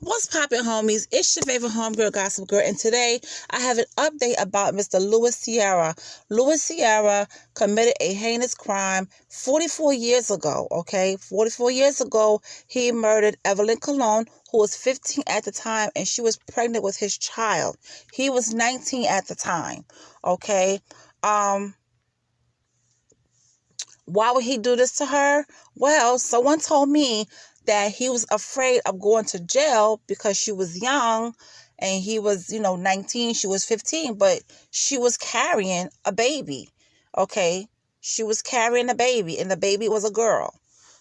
What's poppin', homies? It's your favorite homegirl, Gossip Girl, and today I have an update about Mr. Louis Sierra. Louis Sierra committed a heinous crime 44 years ago, okay? 44 years ago, he murdered Evelyn Colon, who was 15 at the time, and she was pregnant with his child. He was 19 at the time, okay? Why would he do this to her? Well, someone told me that he was afraid of going to jail because she was young and he was, 19, she was 15, but she was carrying a baby, okay? She was carrying a baby, and the baby was a girl.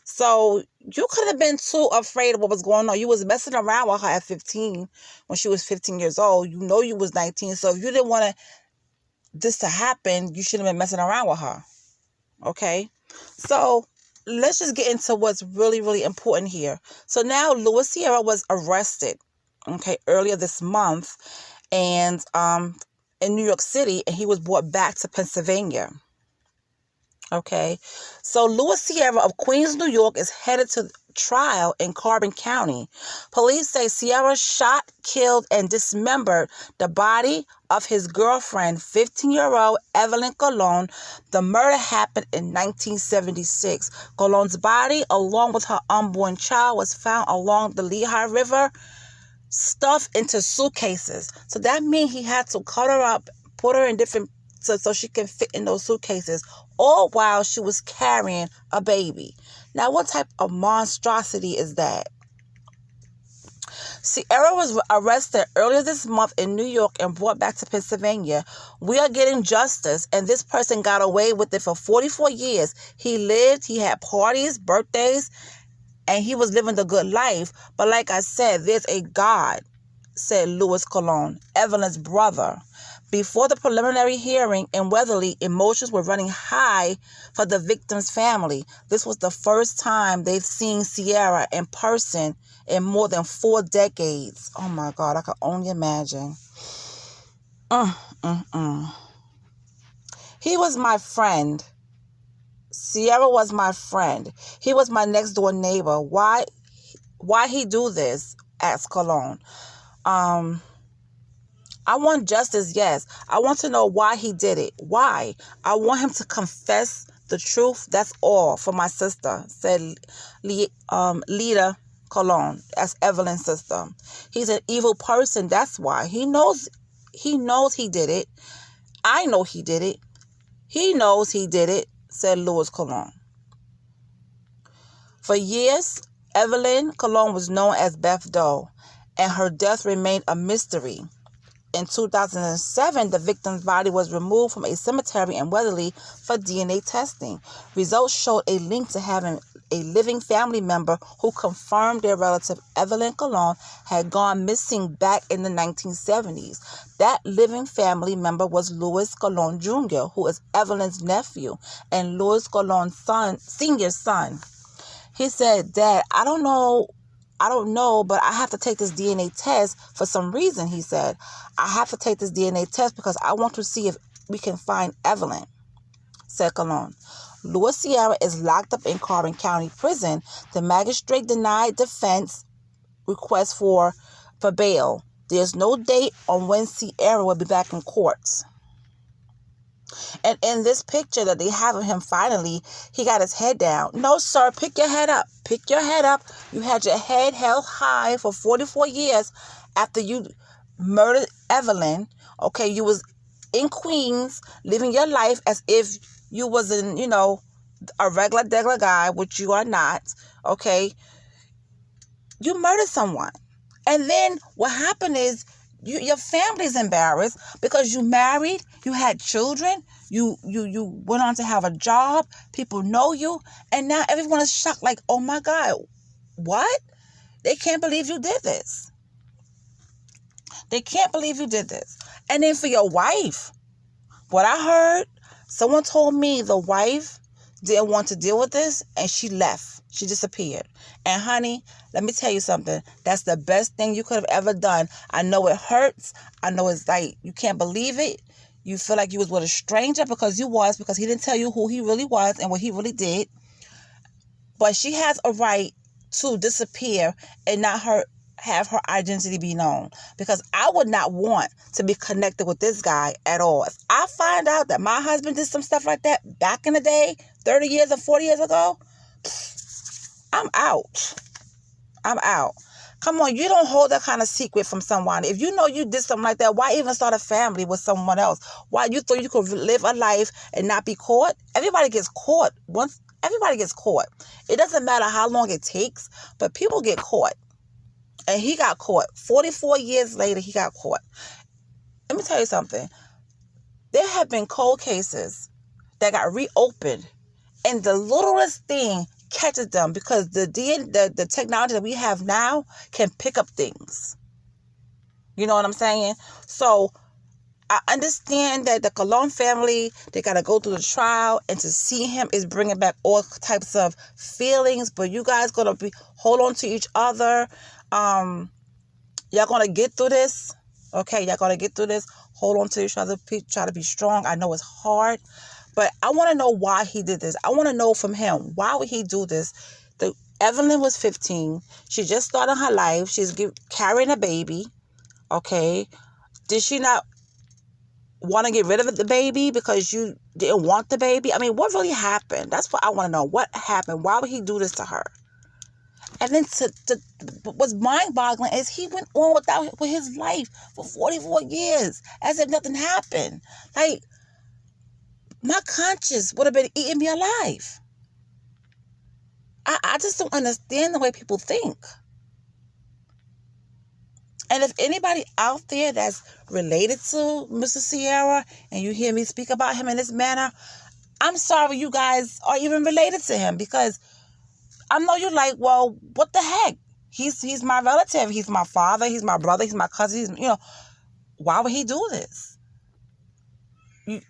So you could have been too afraid of what was going on. You was messing around with her at 15 when she was 15 years old. You know you was 19, so if you didn't want this to happen, you shouldn't have been messing around with her, okay? So let's just get into what's really, really important here. So now Louis Sierra was arrested, okay, earlier this month, and in New York City, and he was brought back to Pennsylvania. Okay, so Louis Sierra of Queens, New York, is headed to trial in Carbon County. Police say Sierra shot, killed, and dismembered the body of his girlfriend, 15-year-old Evelyn Colon. The murder happened in 1976. Colon's body, along with her unborn child, was found along the Lehigh River, stuffed into suitcases. So that means he had to cut her up, put her in different so she can fit in those suitcases, all while she was carrying a baby. Now, what type of monstrosity is that? Sierra was arrested earlier this month in New York and brought back to Pennsylvania. We are getting justice, and this person got away with it for 44 years. He lived, he had parties, birthdays, and he was living the good life. But like I said, there's a God, said Louis Colon, Evelyn's brother. Before the preliminary hearing in Weatherly, emotions were running high for the victim's family. This was the first time they've seen Sierra in person in more than 4 decades. Oh my God, I can only imagine. He was my friend. Sierra was my friend. He was my next door neighbor. Why he do this? Asked Colon. I want justice, yes. I want to know why he did it. Why? I want him to confess the truth. That's all for my sister, said Lita Colon. That's Evelyn's sister. He's an evil person. That's why. He knows he did it. I know he did it. He knows he did it, said Louis Colon. For years, Evelyn Colon was known as Beth Doe, and her death remained a mystery. In 2007, the victim's body was removed from a cemetery in Weatherly for DNA testing. Results showed a link to having a living family member who confirmed their relative Evelyn Colon had gone missing back in the 1970s. That living family member was Louis Colon Jr., who is Evelyn's nephew and Louis Colon's senior son. He said, "Dad, I don't know, but I have to take this DNA test for some reason," he said. "I have to take this DNA test because I want to see if we can find Evelyn," said Colon. Louis Sierra is locked up in Carbon County Prison. The magistrate denied defense request for bail. There's no date on when Sierra will be back in courts. And in this picture that they have of him, finally, he got his head down. No, sir, pick your head up. Pick your head up. You had your head held high for 44 years after you murdered Evelyn. Okay, you was in Queens living your life as if you wasn't, a regular guy, which you are not. Okay, you murdered someone. And then what happened is your family's embarrassed because you married, you had children, you went on to have a job, people know you, and now everyone is shocked like, oh my God, what? They can't believe you did this. They can't believe you did this. And then for your wife, what I heard, someone told me the wife didn't want to deal with this and she left. She disappeared. And honey, let me tell you something. That's the best thing you could have ever done. I know it hurts. I know it's like you can't believe it. You feel like you was with a stranger because he didn't tell you who he really was and what he really did. But she has a right to disappear and not hurt have her identity be known, because I would not want to be connected with this guy at all. If I find out that my husband did some stuff like that back in the day, 30 years or 40 years ago, I'm out. I'm out. Come on, you don't hold that kind of secret from someone. If you know you did something like that, why even start a family with someone else? Why you thought you could live a life and not be caught? Everybody gets caught. Everybody gets caught. It doesn't matter how long it takes, but people get caught. And he got caught. 44 years later, he got caught. Let me tell you something. There have been cold cases that got reopened, and the littlest thing catches them, because the technology that we have now can pick up things. You know what I'm saying? So I understand that the Colon family, they got to go through the trial, and to see him is bringing back all types of feelings, but you guys got to hold on to each other. Y'all going to get through this. Okay, y'all going to get through this. Hold on to each other. Try to be strong. I know it's hard, but I want to know why he did this. I want to know from him, why would he do this? Evelyn was 15. She just started her life. She's carrying a baby. Okay. Did she not want to get rid of the baby because you didn't want the baby? I mean, what really happened? That's what I want to know. What happened? Why would he do this to her? And then what's mind-boggling is he went on with his life for 44 years as if nothing happened. Like, my conscience would have been eating me alive. I just don't understand the way people think. And if anybody out there that's related to Mr. Sierra and you hear me speak about him in this manner, I'm sorry you guys are even related to him, because I know you're like, well, what the heck? He's my relative. He's my father. He's my brother. He's my cousin. Why would he do this? And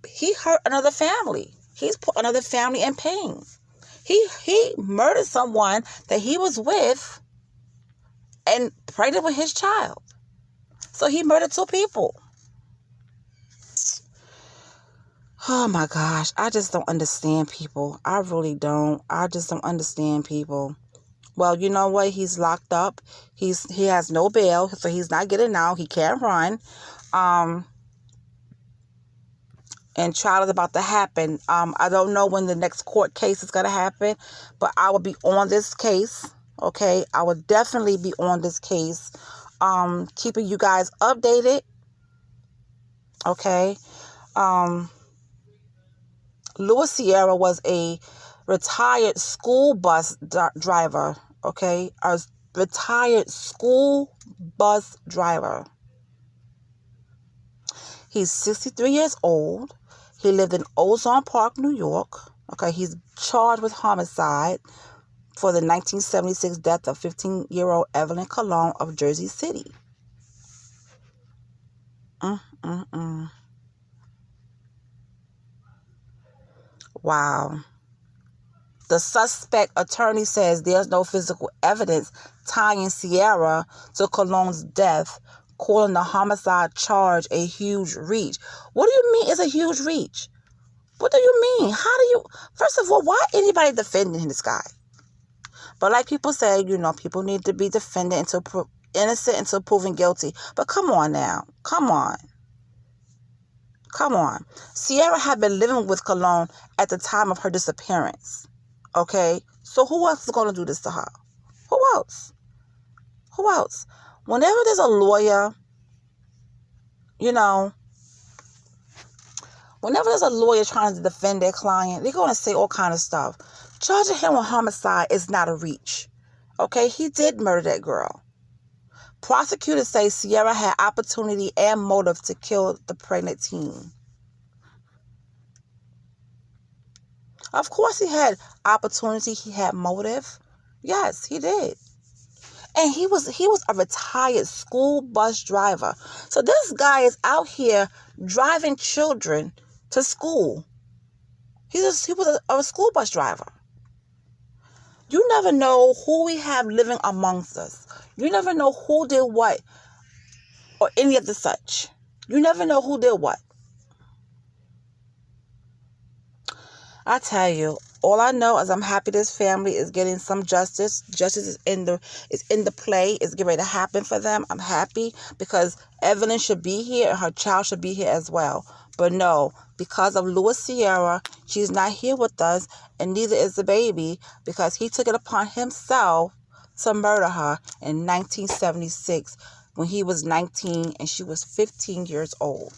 he hurt another family. He's put another family in pain. He murdered someone that he was with and pregnant with his child. So he murdered 2 people. Oh my gosh, I just don't understand people. I really don't. I just don't understand people. Well, you know what? He's locked up. He has no bail, so he's not getting out. He can't run. And trial is about to happen. I don't know when the next court case is going to happen, but I will be on this case. Okay, I will definitely be on this case. Keeping you guys updated. Okay. Louis Sierra was a retired school bus driver, okay? A retired school bus driver. He's 63 years old. He lived in Ozone Park, New York. Okay, he's charged with homicide for the 1976 death of 15-year-old Evelyn Colon of Jersey City. Wow. The suspect attorney says there's no physical evidence tying Sierra to Colon's death, calling the homicide charge a huge reach. What do you mean it's a huge reach? What do you mean? First of all, why anybody defending this guy? But like people say, people need to be defended until innocent until proven guilty. But come on now. Come on. Sierra had been living with Colon at the time of her disappearance. Okay? So who else is going to do this to her? Who else? Whenever there's a lawyer, whenever there's a lawyer trying to defend their client, they're going to say all kind of stuff. Charging him with homicide is not a reach. Okay? He did murder that girl. Prosecutors say Sierra had opportunity and motive to kill the pregnant teen. Of course he had opportunity, he had motive. Yes, he did. And he was a retired school bus driver. So this guy is out here driving children to school. He was a school bus driver. You never know who we have living amongst us. You never know who did what or any of the such. You never know who did what. I tell you, All I know is I'm happy this family is getting some justice. Justice is in the play. It's getting ready to happen for them. I'm happy because Evelyn should be here and her child should be here as well. But no, because of Louis Sierra, she's not here with us, and neither is the baby, because he took it upon himself to murder her in 1976 when he was 19 and she was 15 years old.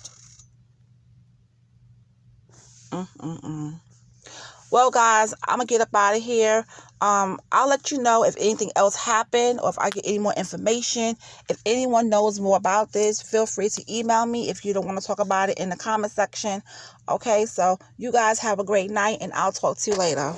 Well, guys, I'm going to get up out of here. I'll let you know if anything else happened or if I get any more information. If anyone knows more about this, feel free to email me if you don't want to talk about it in the comment section. Okay, so you guys have a great night, and I'll talk to you later.